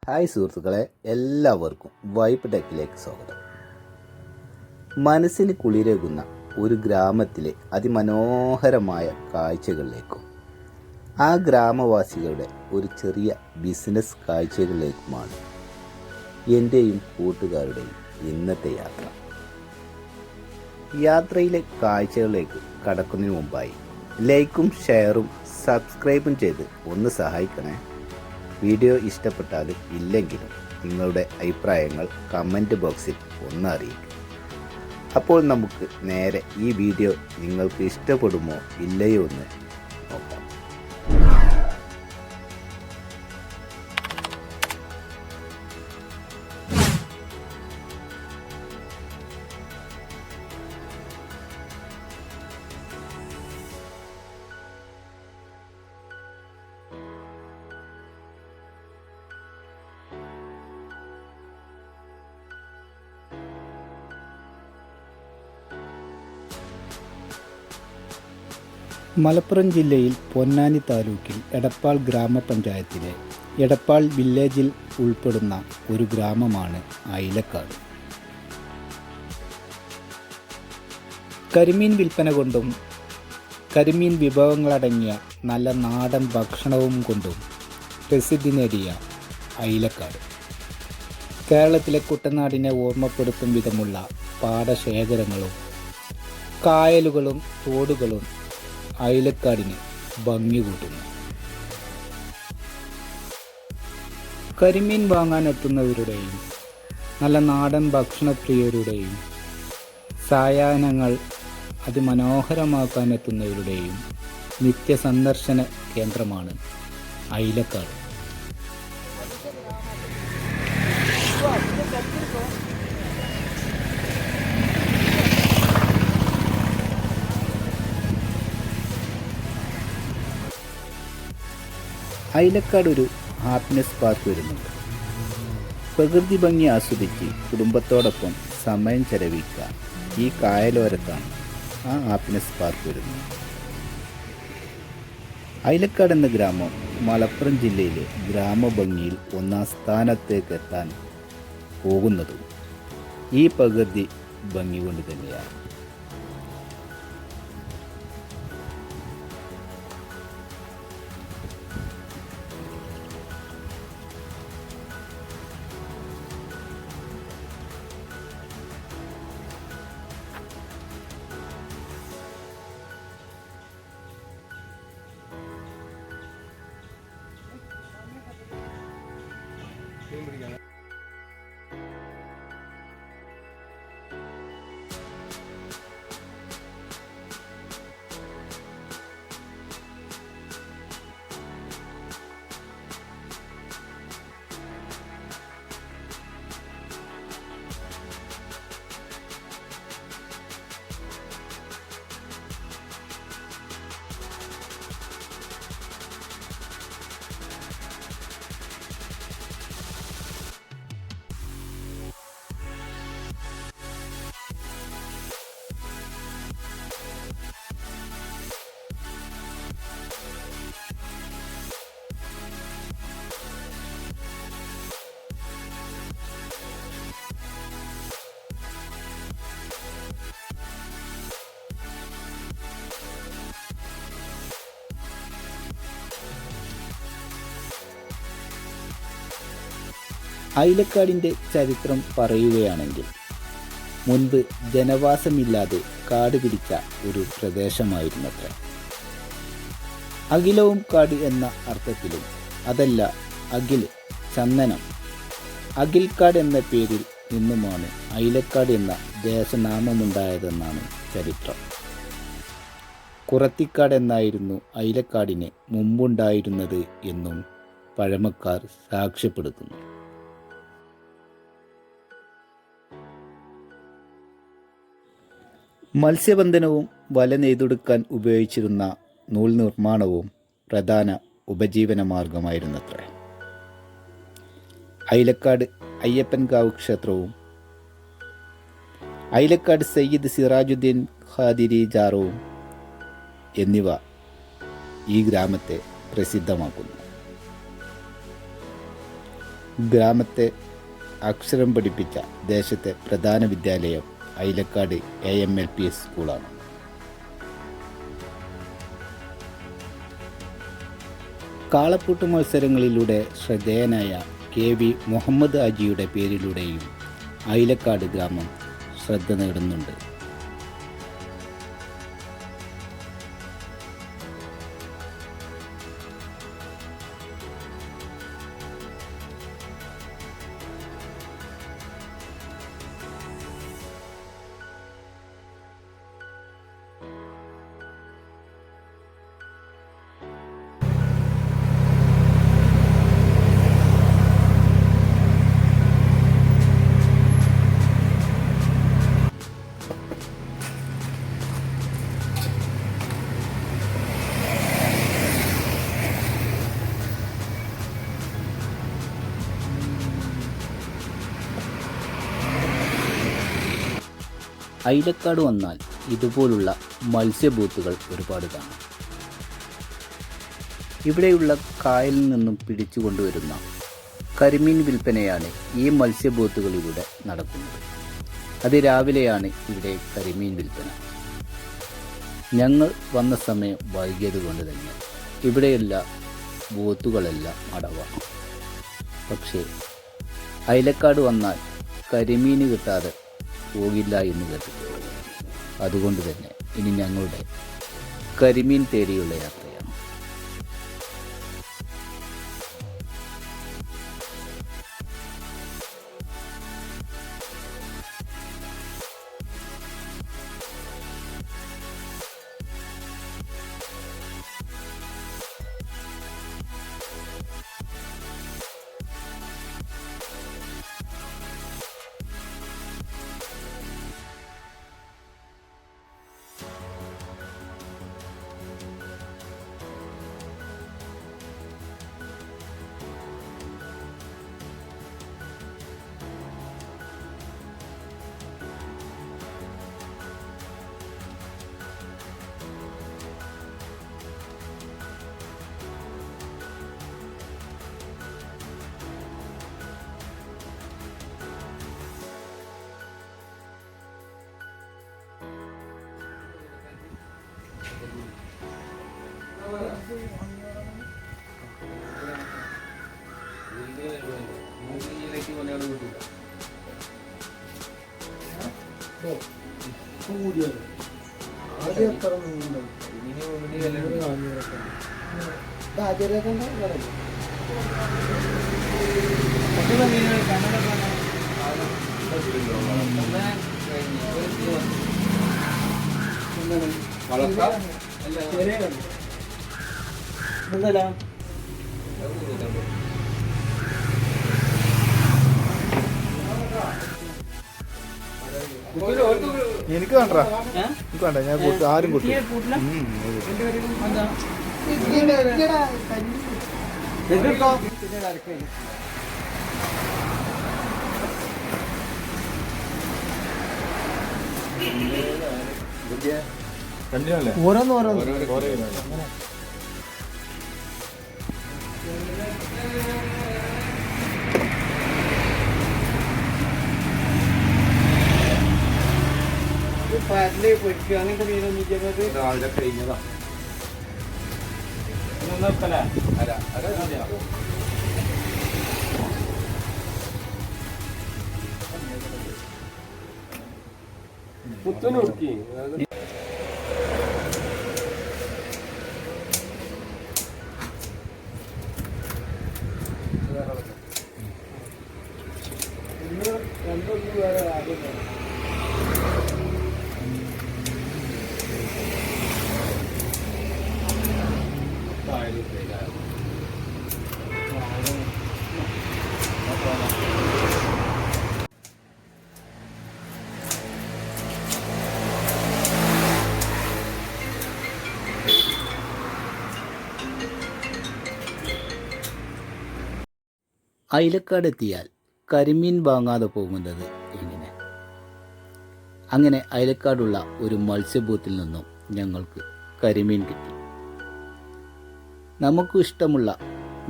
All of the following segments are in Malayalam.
ഹായ് സുഹൃത്തുക്കളെ, എല്ലാവർക്കും വൈപ്പ് ടെക്കിലേക്ക് സ്വാഗതം. മനസ്സിന് കുളിരേകുന്ന ഒരു ഗ്രാമത്തിലെ അതിമനോഹരമായ കാഴ്ചകളിലേക്കും ആ ഗ്രാമവാസികളുടെ ഒരു ചെറിയ ബിസിനസ് കാഴ്ചകളിലേക്കുമാണ് എൻ്റെയും കൂട്ടുകാരുടെയും ഇന്നത്തെ യാത്ര. യാത്രയിലെ കാഴ്ചകളിലേക്ക് കടക്കുന്നതിന് മുമ്പായി ലൈക്കും ഷെയറും സബ്സ്ക്രൈബും ചെയ്ത് ഒന്ന് സഹായിക്കണേ. വീഡിയോ ഇഷ്ടപ്പെട്ടാലും ഇല്ലെങ്കിലും നിങ്ങളുടെ അഭിപ്രായങ്ങൾ കമൻറ്റ് ബോക്സിൽ ഒന്ന് അറിയിക്കും. അപ്പോൾ നമുക്ക് നേരെ ഈ വീഡിയോ നിങ്ങൾക്ക് ഇഷ്ടപ്പെടുമോ ഇല്ലയോ എന്ന് നോക്കാം. മലപ്പുറം ജില്ലയിൽ പൊന്നാനി താലൂക്കിൽ എടപ്പാൾ ഗ്രാമപഞ്ചായത്തിലെ എടപ്പാൾ വില്ലേജിൽ ഉൾപ്പെടുന്ന ഒരു ഗ്രാമമാണ് അയിലക്കാട്. കരിമീൻ വിൽപ്പന കൊണ്ടും കരിമീൻ വിഭവങ്ങളടങ്ങിയ നല്ല നാടൻ ഭക്ഷണവും കൊണ്ടും പ്രസിദ്ധി നേടിയ അയിലക്കാട് കേരളത്തിലെ കുട്ടനാടിനെ ഓർമ്മപ്പെടുത്തും വിധമുള്ള പാടശേഖരങ്ങളും കായലുകളും തോടുകളും അയിലക്കാടിന് ഭംഗി കൂട്ടുന്നു. കരിമീൻ വാങ്ങാനെത്തുന്നവരുടെയും നല്ല നാടൻ ഭക്ഷണപ്രിയരുടെയും സായാഹ്നങ്ങൾ അതിമനോഹരമാക്കാനെത്തുന്നവരുടെയും നിത്യസന്ദർശന കേന്ദ്രമാണ് അയിലക്കാട്. അയിലക്കാട് ഒരു ഹാപ്പിനെസ് പാർക്ക് വരുന്നുണ്ട്. പ്രകൃതി ഭംഗി ആസ്വദിച്ച് കുടുംബത്തോടൊപ്പം സമയം ചെലവഴിക്കാൻ ഈ കായലോരത്താണ് ആ ഹാപ്പിനെസ് പാർക്ക് വരുന്നത്. അയിലക്കാട് എന്ന ഗ്രാമം മലപ്പുറം ജില്ലയിലെ ഗ്രാമഭംഗിയിൽ ഒന്നാം സ്ഥാനത്തേക്ക് എത്താൻ പോകുന്നതും ഈ പ്രകൃതി ഭംഗി കൊണ്ട് തന്നെയാണ്. അയിലക്കാടിൻ്റെ ചരിത്രം പറയുകയാണെങ്കിൽ മുൻപ് ജനവാസമില്ലാതെ കാട് പിടിച്ച ഒരു പ്രദേശമായിരുന്നത്ര. അഖിലവും കാട് എന്ന അർത്ഥത്തിലും അതല്ല അഖിൽ ചന്ദനം അഖിൽക്കാട് എന്ന പേരിൽ നിന്നുമാണ് അയിലക്കാട് എന്ന ദേശനാമമുണ്ടായതെന്നാണ് ചരിത്രം. കുറത്തിക്കാട് എന്നായിരുന്നു അയിലക്കാടിന് മുമ്പുണ്ടായിരുന്നത് എന്നും പഴമക്കാർ സാക്ഷ്യപ്പെടുത്തുന്നു. മത്സ്യബന്ധനവും വല നെയ്തെടുക്കാൻ ഉപയോഗിച്ചിരുന്ന നൂൽ നിർമ്മാണവും പ്രധാന ഉപജീവന മാർഗമായിരുന്നത്രേ. അയിലക്കാട് അയ്യപ്പൻകാവ് ക്ഷേത്രവും അയിലക്കാട് സയ്യിദ് സിറാജുദ്ദീൻ ഖാദിരി ജാറവും എന്നിവ ഈ ഗ്രാമത്തെ പ്രസിദ്ധമാക്കുന്നു. ഗ്രാമത്തെ അക്ഷരം പഠിപ്പിച്ച ദേശത്തെ പ്രധാന വിദ്യാലയം ഐലക്കാട് AMLP സ്കൂളാണ്. കാളപ്പൂട്ട് മത്സരങ്ങളിലൂടെ ശ്രദ്ധേയനായ KV മുഹമ്മദ് ഹാജിയുടെ പേരിലൂടെയും ഐലക്കാട് ഗ്രാമം ശ്രദ്ധ നേടുന്നുണ്ട്. ഐലക്കാട് വന്നാൽ ഇതുപോലുള്ള മത്സ്യബോട്ടുകൾ ഒരുപാട് കാണാം. ഇവിടെയുള്ള കായലിൽ നിന്നും പിടിച്ചു കൊണ്ടുവരുന്ന കരിമീൻ വിൽപ്പനയാണ് ഈ മത്സ്യബോട്ടുകളിലൂടെ നടക്കുന്നത്. അതിരാവിലെയാണ് ഇവിടെ കരിമീൻ വിൽപ്പന. ഞങ്ങൾ വന്ന സമയം വൈകിയത് കൊണ്ട് തന്നെ ഇവിടെയുള്ള ബോട്ടുകളെല്ലാം അടവാണ്. പക്ഷേ ഐലക്കാട് വന്നാൽ കരിമീൻ കിട്ടാതെ പോകില്ല എന്ന് കേട്ടു. അതുകൊണ്ട് തന്നെ ഇനി ഞങ്ങളുടെ കരിമീൻ തേടിയുള്ള യാത്രയാണ്. എനിക്ക് വേണ്ട, എനിക്ക് വേണ്ട. ഞാൻ ആരും കൂട്ടി ഓരോന്ന് പരല് പൊരിക്കുക അങ്ങനത്തെ മീനൊന്നും ചെയ്യുന്നത് രാവിലെ കഴിഞ്ഞതാ. പുത്തനൂർക്കി രണ്ടൊന്നും വേറെ ആദ്യം ഐലക്കാട് എത്തിയാൽ കരിമീൻ വാങ്ങാതെ പോകുന്നത് എങ്ങനെ? അങ്ങനെ ഐലക്കാടുള്ള ഒരു മത്സ്യബോട്ടിൽ നിന്നും ഞങ്ങൾക്ക് കരിമീൻ കിട്ടി. നമുക്ക് ഇഷ്ടമുള്ള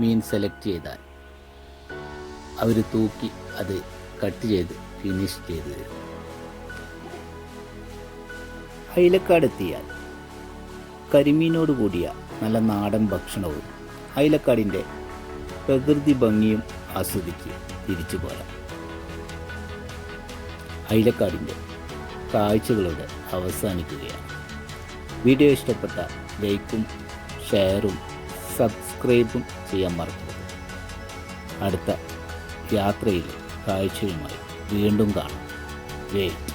മീൻ സെലക്ട് ചെയ്താൽ അവർ തൂക്കി അത് കട്ട് ചെയ്ത് ഫിനിഷ് ചെയ്ത് തരും. അയിലക്കാടെത്തിയാൽ കരിമീനോട് കൂടിയ നല്ല നാടൻ ഭക്ഷണവും അയിലക്കാടിൻ്റെ പ്രകൃതി ഭംഗിയും ആസ്വദിച്ച് തിരിച്ചു പോരാം. അയിലക്കാടിൻ്റെ കാഴ്ചകളോടെ അവസാനിക്കുകയാണ്. വീഡിയോ ഇഷ്ടപ്പെട്ട ലൈക്കും ഷെയറും സബ്സ്ക്രൈബും ചെയ്യാൻ മറക്കരുത്. അടുത്ത യാത്രയിലെ കാഴ്ചയുമായി വീണ്ടും കാണാം. വെയിറ്റ്.